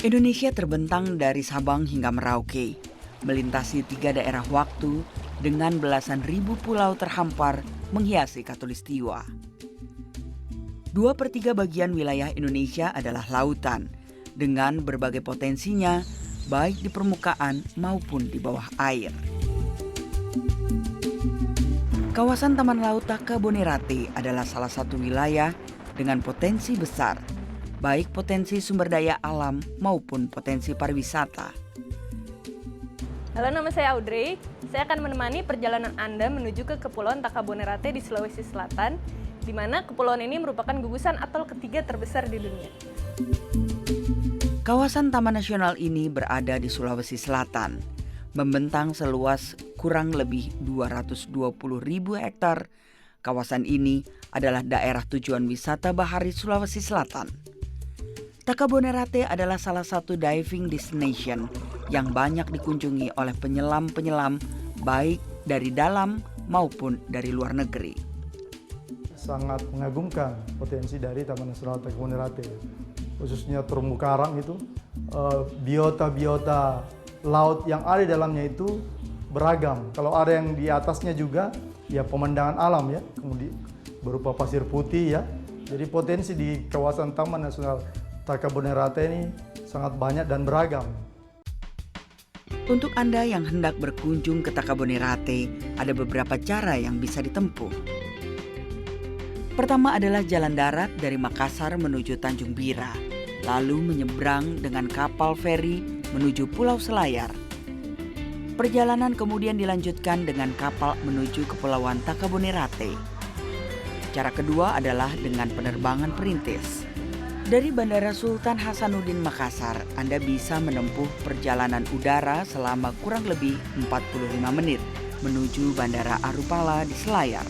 Indonesia terbentang dari Sabang hingga Merauke, melintasi 3 daerah waktu dengan belasan ribu pulau terhampar menghiasi Khatulistiwa. 2/3 bagian wilayah Indonesia adalah lautan, dengan berbagai potensinya baik di permukaan maupun di bawah air. Kawasan Taman Laut Takabonerate adalah salah satu wilayah dengan potensi besar, baik potensi sumber daya alam maupun potensi pariwisata. Halo, nama saya Audrey. Saya akan menemani perjalanan Anda menuju ke Kepulauan Takabonerate di Sulawesi Selatan, di mana kepulauan ini merupakan gugusan atol ketiga terbesar di dunia. Kawasan Taman Nasional ini berada di Sulawesi Selatan, membentang seluas kurang lebih 220.000 hektar. Kawasan ini adalah daerah tujuan wisata bahari Sulawesi Selatan. Takabonerate adalah salah satu diving destination yang banyak dikunjungi oleh penyelam-penyelam baik dari dalam maupun dari luar negeri. Sangat mengagumkan potensi dari Taman Nasional Takabonerate, khususnya terumbu karang itu, biota-biota laut yang ada di dalamnya itu beragam. Kalau ada yang di atasnya juga, ya pemandangan alam ya, kemudian berupa pasir putih ya. Jadi potensi di kawasan Taman Nasional Takabonerate ini sangat banyak dan beragam. Untuk Anda yang hendak berkunjung ke Takabonerate, ada beberapa cara yang bisa ditempuh. Pertama adalah jalan darat dari Makassar menuju Tanjung Bira, lalu menyeberang dengan kapal feri menuju Pulau Selayar. Perjalanan kemudian dilanjutkan dengan kapal menuju Kepulauan Takabonerate. Cara kedua adalah dengan penerbangan perintis. Dari Bandara Sultan Hasanuddin Makassar, Anda bisa menempuh perjalanan udara selama kurang lebih 45 menit menuju Bandara Arupala di Selayar.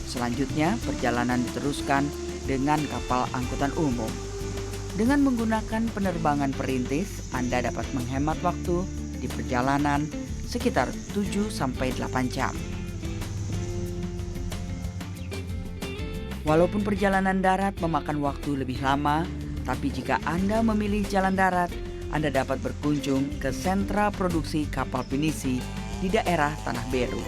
Selanjutnya, perjalanan diteruskan dengan kapal angkutan umum. Dengan menggunakan penerbangan perintis, Anda dapat menghemat waktu di perjalanan sekitar 7-8 jam. Walaupun perjalanan darat memakan waktu lebih lama, tapi jika Anda memilih jalan darat, Anda dapat berkunjung ke sentra produksi kapal pinisi di daerah Tanah Beru.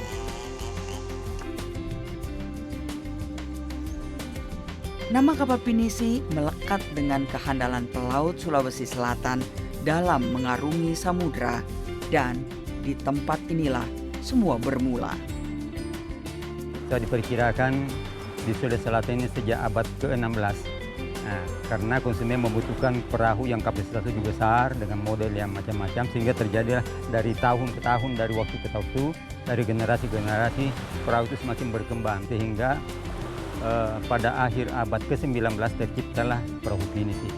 Nama kapal pinisi melekat dengan kehandalan pelaut Sulawesi Selatan dalam mengarungi samudra, dan di tempat inilah semua bermula. Kita diperkirakan di Sulawesi Selatan ini sejak abad ke-16. Nah, karena konsumen membutuhkan perahu yang kapasitasnya juga besar dengan model yang macam-macam, sehingga terjadilah dari tahun ke tahun, dari waktu ke waktu, dari generasi ke generasi, perahu itu semakin berkembang sehingga pada akhir abad ke-19 terciptalah perahu pinisi.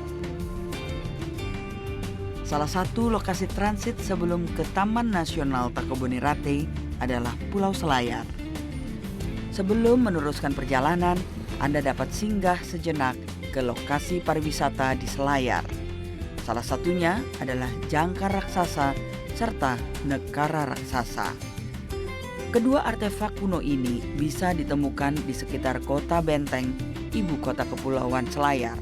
Salah satu lokasi transit sebelum ke Taman Nasional Takabonerate adalah Pulau Selayar. Sebelum meneruskan perjalanan, Anda dapat singgah sejenak ke lokasi pariwisata di Selayar. Salah satunya adalah Jangkar Raksasa serta Nekara Raksasa. Kedua artefak kuno ini bisa ditemukan di sekitar Kota Benteng, ibu kota Kepulauan Selayar.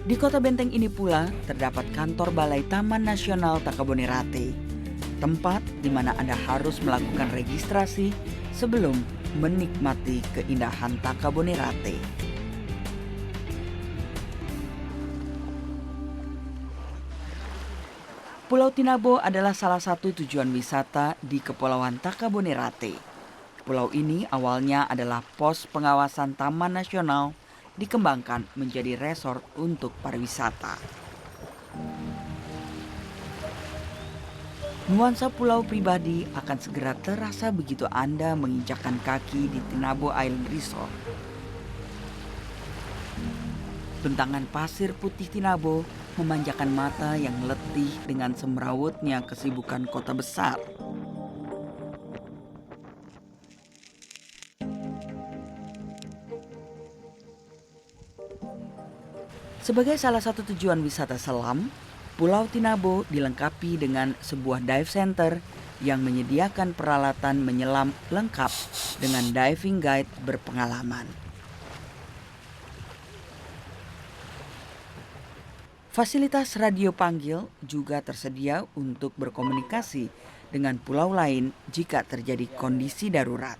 Di Kota Benteng ini pula terdapat kantor Balai Taman Nasional Takabonerate, tempat di mana Anda harus melakukan registrasi sebelum menikmati keindahan Takabonerate. Pulau Tinabo adalah salah satu tujuan wisata di Kepulauan Takabonerate. Pulau ini awalnya adalah pos pengawasan Taman Nasional, dikembangkan menjadi resort untuk pariwisata. Nuansa pulau pribadi akan segera terasa begitu Anda menginjakkan kaki di Tinabo Island Resort. Bentangan pasir putih Tinabo memanjakan mata yang letih dengan semrawutnya kesibukan kota besar. Sebagai salah satu tujuan wisata selam, Pulau Tinabo dilengkapi dengan sebuah dive center yang menyediakan peralatan menyelam lengkap dengan diving guide berpengalaman. Fasilitas radio panggil juga tersedia untuk berkomunikasi dengan pulau lain jika terjadi kondisi darurat.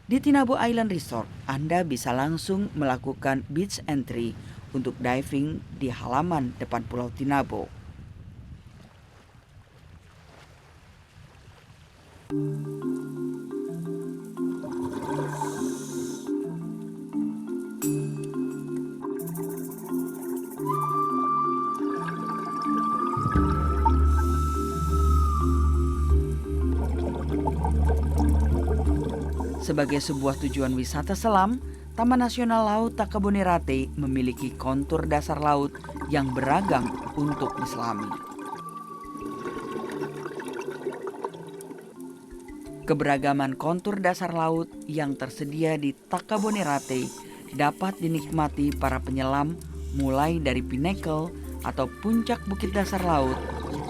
Di Tinabo Island Resort, Anda bisa langsung melakukan beach entry untuk diving di halaman depan Pulau Tinabo. Sebagai sebuah tujuan wisata selam, Taman Nasional Laut Takabonerate memiliki kontur dasar laut yang beragam untuk diselami. Keberagaman kontur dasar laut yang tersedia di Takabonerate dapat dinikmati para penyelam mulai dari pinnacle atau puncak bukit dasar laut,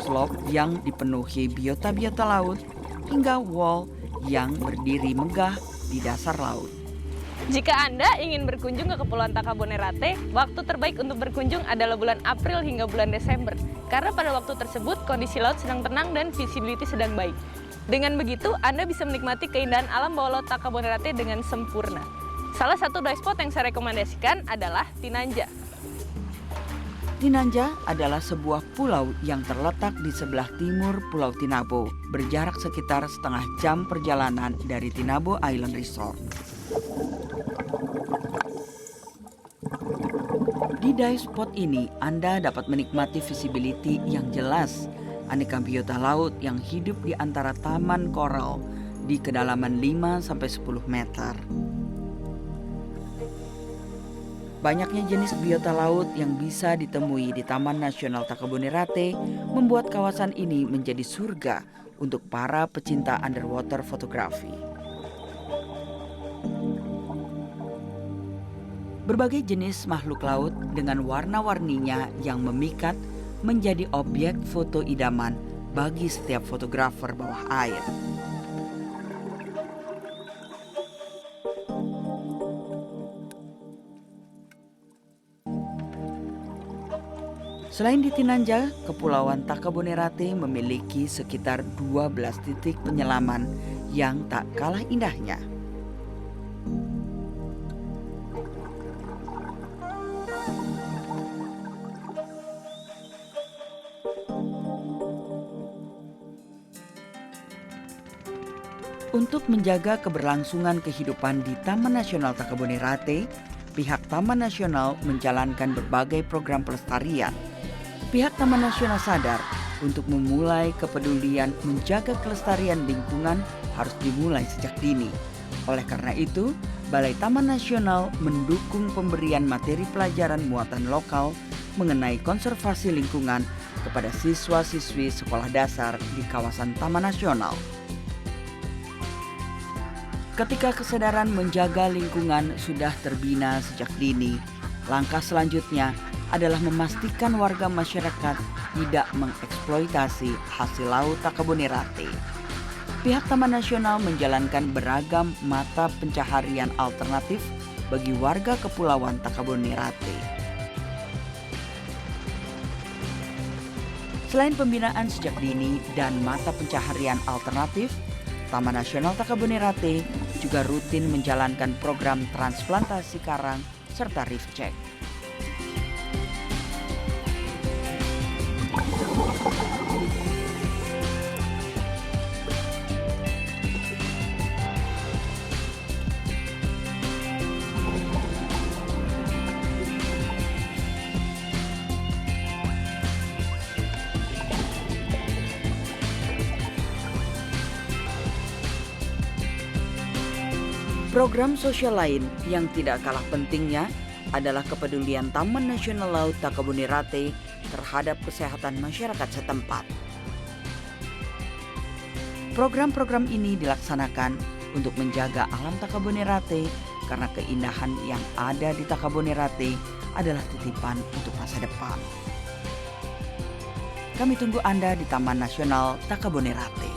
slope yang dipenuhi biota-biota laut, hingga wall yang berdiri megah di dasar laut. Jika Anda ingin berkunjung ke Kepulauan Takabonerate, waktu terbaik untuk berkunjung adalah bulan April hingga bulan Desember. Karena pada waktu tersebut kondisi laut sedang tenang dan visibility sedang baik. Dengan begitu, Anda bisa menikmati keindahan alam bawah laut Takabonerate dengan sempurna. Salah satu dive spot yang saya rekomendasikan adalah Tinanja. Tinanja adalah sebuah pulau yang terletak di sebelah timur Pulau Tinabo, berjarak sekitar setengah jam perjalanan dari Tinabo Island Resort. Di dive spot ini, Anda dapat menikmati visibility yang jelas, aneka biota laut yang hidup di antara taman koral di kedalaman 5-10 meter. Banyaknya jenis biota laut yang bisa ditemui di Taman Nasional Takabonerate membuat kawasan ini menjadi surga untuk para pecinta underwater fotografi. Berbagai jenis makhluk laut dengan warna-warninya yang memikat menjadi objek foto idaman bagi setiap fotografer bawah air. Selain di Tinanja, Kepulauan Takabonerate memiliki sekitar 12 titik penyelaman yang tak kalah indahnya. Untuk menjaga keberlangsungan kehidupan di Taman Nasional Takabonerate, pihak Taman Nasional menjalankan berbagai program pelestarian. Pihak Taman Nasional sadar untuk memulai kepedulian menjaga kelestarian lingkungan harus dimulai sejak dini. Oleh karena itu, Balai Taman Nasional mendukung pemberian materi pelajaran muatan lokal mengenai konservasi lingkungan kepada siswa-siswi sekolah dasar di kawasan Taman Nasional. Ketika kesadaran menjaga lingkungan sudah terbina sejak dini, langkah selanjutnya adalah memastikan warga masyarakat tidak mengeksploitasi hasil laut Takabonerate. Pihak Taman Nasional menjalankan beragam mata pencaharian alternatif bagi warga Kepulauan Takabonerate. Selain pembinaan sejak dini dan mata pencaharian alternatif, Taman Nasional Takabonerate juga rutin menjalankan program transplantasi karang serta reef check. Program sosial lain yang tidak kalah pentingnya adalah kepedulian Taman Nasional Laut Takabonerate terhadap kesehatan masyarakat setempat. Program-program ini dilaksanakan untuk menjaga alam Takabonerate karena keindahan yang ada di Takabonerate adalah titipan untuk masa depan. Kami tunggu Anda di Taman Nasional Takabonerate.